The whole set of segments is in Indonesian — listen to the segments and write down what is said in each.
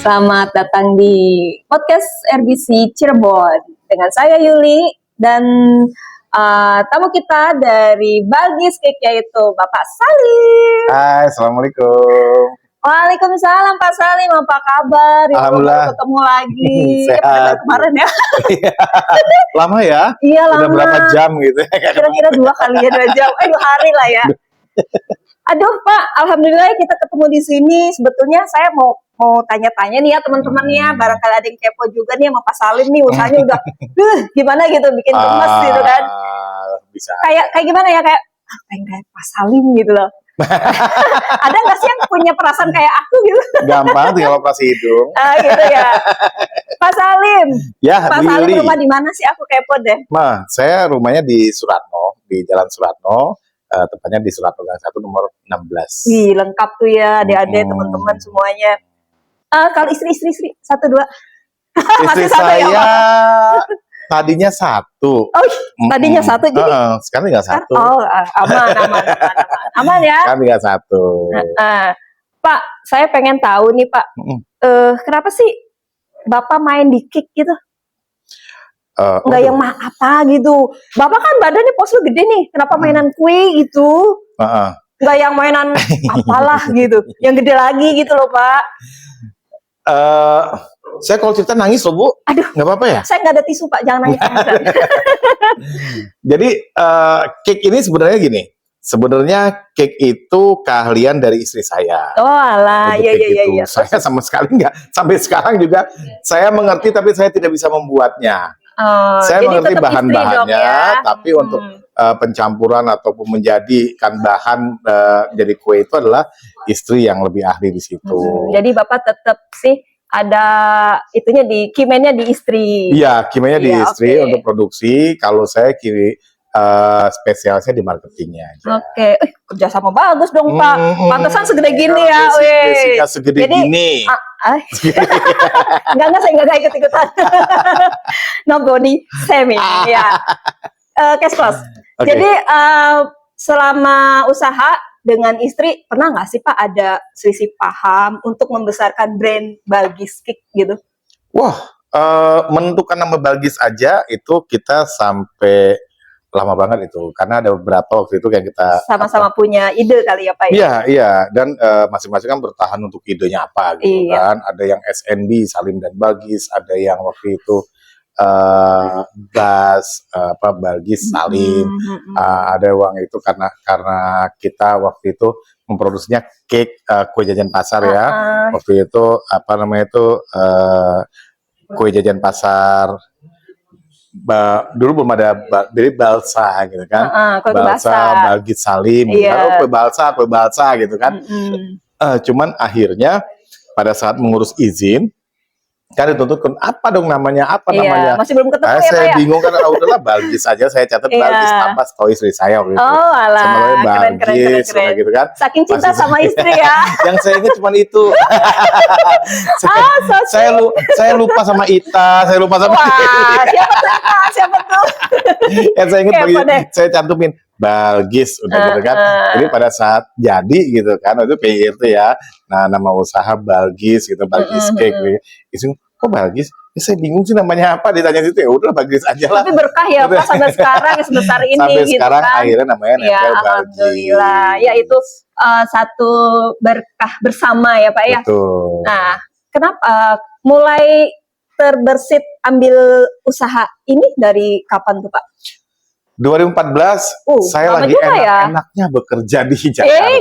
Selamat datang di podcast RBC Cirebon dengan saya Yuli dan tamu kita dari Balgis Cake yaitu Bapak Salim. Hai, assalamualaikum. Waalaikumsalam Pak Salim, apa kabar? Alhamdulillah. Ketemu lagi. Sehat. Kemarin ya. Lama ya? Iya lama. Udah berapa jam gitu? Kira-kira 2 kali ya 2 jam. 2 hari lah ya. Aduh Pak, alhamdulillah kita ketemu di sini. Sebetulnya saya mau tanya-tanya nih ya teman-temannya, barangkali ada yang kepo juga nih sama Pak Salim nih, usahanya udah gimana gitu, bikin gemes gitu kan. Bisa. Kayak gimana ya, pengen kayak Pak Salim gitu loh. Ada nggak sih yang punya perasaan kayak aku gitu? Gampang tinggal operasi hidung. Gitu ya. Pak Salim. Ya, Pak Salim rumah di mana sih? Aku kepo deh. Saya rumahnya di Suratno, di Jalan Suratno. Tepatnya di Suratno Gang 1 nomor 16. Wih, lengkap tuh ya adik-adik teman-teman semuanya. Kalau istri 1, 2. Istri saya tadinya 1. Oh, tadinya 1 jadi. Sekarang tinggal 1. Oh, aman ya. Sekarang tinggal 1. Pak, saya pengen tahu nih Pak. Kenapa sih Bapak main di kick gitu? Enggak yang apa gitu. Bapak kan badannya posnya gede nih. Kenapa mainan kue gitu? Enggak yang mainan apalah gitu. Yang gede lagi gitu loh Pak. Saya kalau cerita nangis loh Bu. Aduh, nggak apa-apa ya? Saya nggak ada tisu Pak, jangan nangis. Jadi cake ini sebenarnya gini. Sebenarnya cake itu keahlian dari istri saya. Oh alah, iya. Saya sama sekali nggak. Sampai sekarang juga saya mengerti tapi saya tidak bisa membuatnya. Saya mengerti bahan-bahannya, ya? Tapi untuk pencampuran ataupun menjadikan bahan jadi kue itu adalah istri yang lebih ahli di situ. Jadi Bapak tetap sih ada itunya di kimennya di istri. Iya, kimennya di istri untuk produksi. Kalau saya spesialnya di marketingnya aja. Oke, kerjasama bagus dong Pak. Pantesan segede gini ya. Basicnya segede gini. Enggak, saya nggak ikut-ikutan. No body shaming. Ya. Cash close. Okay. Jadi selama usaha dengan istri pernah nggak sih Pak ada selisih paham untuk membesarkan brand Balgis Cake gitu? Wah, menentukan nama Balgis aja itu kita sampai lama banget itu, karena ada beberapa waktu itu kayak kita sama-sama punya ide kali ya Pak ya? Iya, dan masing-masing kan bertahan untuk idenya apa gitu kan. Ada yang SNB Salim dan Balgis, ada yang waktu itu Balgis Salim, ada uang itu karena kita waktu itu memproduksinya cake kue jajan pasar ya. Waktu itu kue jajan pasar. Dulu belum ada jadi balsa gitu kan, balsa Balgis Salim, kue balsa gitu kan. Cuman akhirnya pada saat mengurus izin kan dituntut apa dong namanya, namanya masih belum ketemu ya saya Pak, bingung kan, udahlah Balgis aja saya catat Balgis tambah tahu istri saya gitu. Oh alah, Balgis keren. Gitu kan, saking cinta sama istri ya. Yang saya ingat cuma itu. Saya lupa sama Ita, saya lupa sama siapa tuh? Yang saya ingat saya cantumin Balgis udah gitu kan. Jadi pada saat jadi gitu kan, itu PIRT ya. Nah, nama usaha Balgis gitu, Balgis Cake gitu. Kok Balgis? Saya bingung sih namanya apa, ditanya situ ya udah Balgis aja lah. Tapi berkah ya Pak sampai sekarang sebesar ini sampai gitu sekarang kan. Akhirnya namanya nempel Balgis. Alhamdulillah. Ya itu satu berkah bersama ya Pak ya. Betul. Nah, kenapa mulai terbersit ambil usaha ini dari kapan tuh Pak? 2014 saya lagi enak-enaknya bekerja di Jakarta.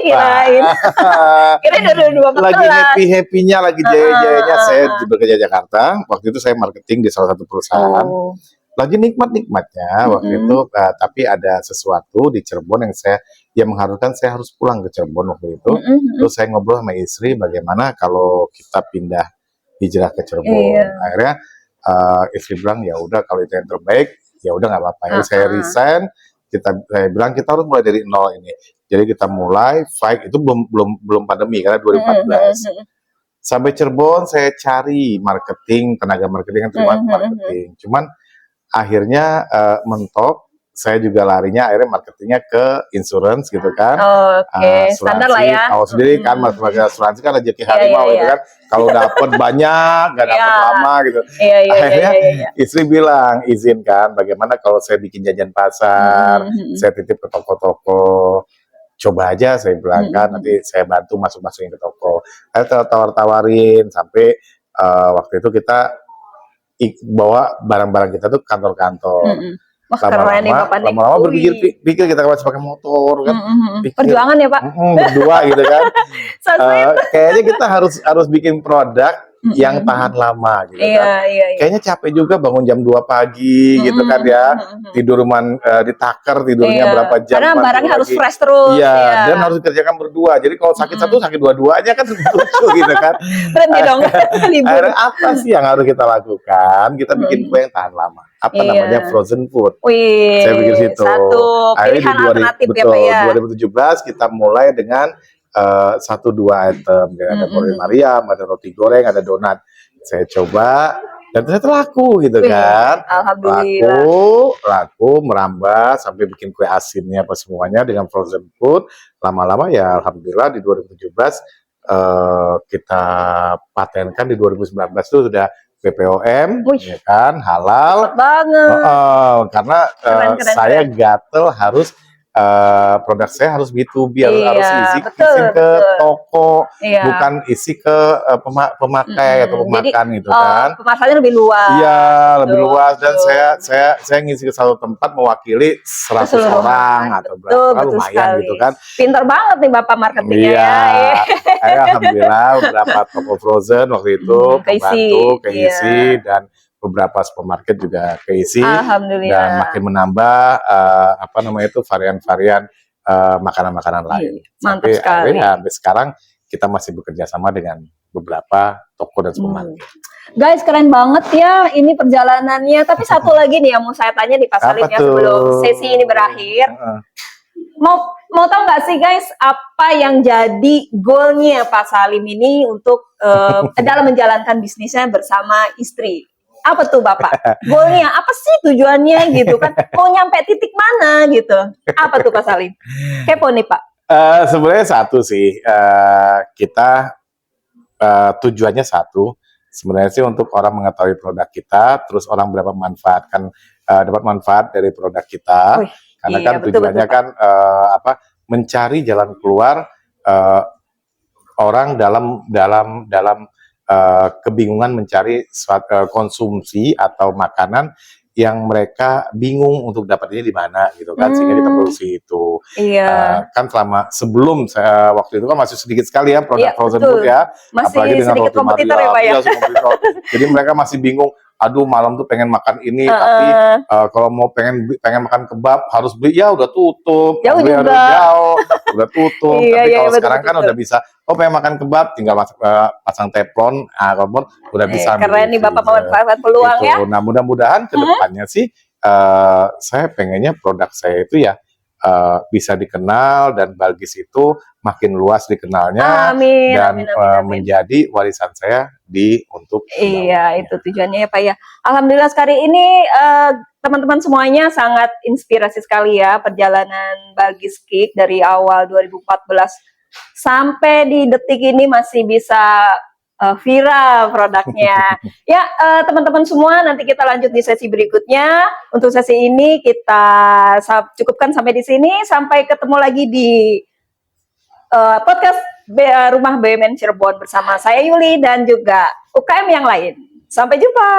Kirain 2014. Lagi happy-happynya, lagi jaya-jayanya saya bekerja di Jakarta. Waktu itu saya marketing di salah satu perusahaan. Lagi nikmat-nikmatnya waktu itu, tapi ada sesuatu di Cirebon yang mengharuskan saya harus pulang ke Cirebon waktu itu. Terus saya ngobrol sama istri bagaimana kalau kita pindah hijrah ke Cirebon. Akhirnya istri bilang ya udah kalau itu yang terbaik ya udah nggak apa-apa. Saya resign. Saya bilang kita harus mulai dari nol ini. Jadi kita mulai fight itu belum pandemi karena 2014. Sampai Cirebon saya cari marketing, tenaga marketing yang terima marketing. Cuman akhirnya mentok saya juga larinya akhirnya marketingnya ke insurance gitu kan. Oke, standar lah ya. Tahu sendiri kan, sebagai asuransi kan rezeki harimau Iya, gitu kan. Kalau dapat banyak, nggak dapat Iya. lama gitu. Iya. Akhirnya istri bilang, izinkan bagaimana kalau saya bikin jajan pasar, saya titip ke toko-toko. Coba aja saya bilang kan, nanti saya bantu masukin ke toko. Saya tawar-tawarin sampai waktu itu kita bawa barang-barang kita tuh kantor-kantor. Wah, keren nih Bapak nih. Lama-lama berpikir kita masih pakai motor kan. Perjuangan ya Pak. Berdua gitu kan. Kayaknya kita harus bikin produk yang tahan lama gitu kan. Iya. Kayaknya capek juga bangun jam 2 pagi gitu kan ya. Ditakar tidurnya berapa jam. Karena barangnya harus fresh terus. Iya, dan harus dikerjakan berdua. Jadi kalau sakit satu, sakit dua-duanya kan lucu gitu kan. Berhenti dong. Akhirnya apa sih yang harus kita lakukan? Kita bikin kue yang tahan lama. Apa namanya frozen food. Wih, saya pikir situ. Satu pilihan alternatif ya Pak ya. 2017 kita mulai dengan 1-2 item. Ada roti Mariam, ada roti goreng, ada donat. Saya coba dan ternyata laku gitu kan. Alhamdulillah. Laku merambah sampai bikin kue asinnya apa semuanya dengan frozen food. Lama-lama ya alhamdulillah di 2017 kita patenkan, di 2019 itu sudah BPOM, ya kan, halal. Cepet banget. Karena saya gatel harus produk saya harus B2B, harus isi ke toko, bukan isi ke pemakai atau pemakan gitu kan. Pemasarannya lebih luas. Iya, lebih luas, dan saya ngisi ke satu tempat mewakili 100 orang atau berapa, lumayan gitu kan. Pinter banget nih Bapak marketingnya. Iya, alhamdulillah beberapa toko frozen waktu itu keisi, dan beberapa supermarket juga keisi, dan makin menambah varian-varian makanan-makanan lain. Mantap sekali. Sampai sekarang kita masih bekerja sama dengan beberapa toko dan supermarket. Guys, keren banget ya ini perjalanannya. Tapi satu lagi nih yang mau saya tanya di Pak Salim ya, sebelum sesi ini berakhir. Mau tahu nggak sih guys, apa yang jadi goalnya Pak Salim ini untuk dalam menjalankan bisnisnya bersama istri? Apa tuh Bapak? Goalnya apa sih, tujuannya gitu kan? Mau nyampe titik mana gitu? Apa tuh Pak Salim? Kepo nih Pak. Sebenarnya satu sih, kita tujuannya satu. Sebenarnya sih untuk orang mengetahui produk kita, terus orang dapat manfaat dari produk kita. Karena kan tujuannya kan mencari jalan keluar orang dalam kebingungan mencari konsumsi atau makanan yang mereka bingung untuk dapatnya di mana gitu kan, sehingga kita produksi itu. Kan sebelum waktu itu kan masih sedikit sekali ya produk frozen food ya, masih apalagi dengan roti Mariam. Ya? Jadi mereka masih bingung. Aduh, malam tuh pengen makan ini, tapi kalau mau pengen makan kebab harus beli, ya udah tutup, udah tutup. Tapi kalau sekarang kan udah bisa, pengen makan kebab, tinggal pasang teflon, udah bisa. Keren nih Bapak memanfaatkan peluang ya. Nah, mudah-mudahan kedepannya sih, saya pengennya produk saya itu ya bisa dikenal, dan Balgis itu makin luas dikenalnya, dan menjadi warisan saya untuk itu tujuannya ya Pak ya. Alhamdulillah sekali ini teman-teman semuanya sangat inspirasi sekali ya perjalanan Balgis Cake dari awal 2014 sampai di detik ini masih bisa viral produknya. Ya, teman-teman semua, nanti kita lanjut di sesi berikutnya. Untuk sesi ini kita cukupkan sampai di sini. Sampai ketemu lagi di podcast Rumah BUMN Cirebon bersama saya Yuli dan juga UKM yang lain. Sampai jumpa.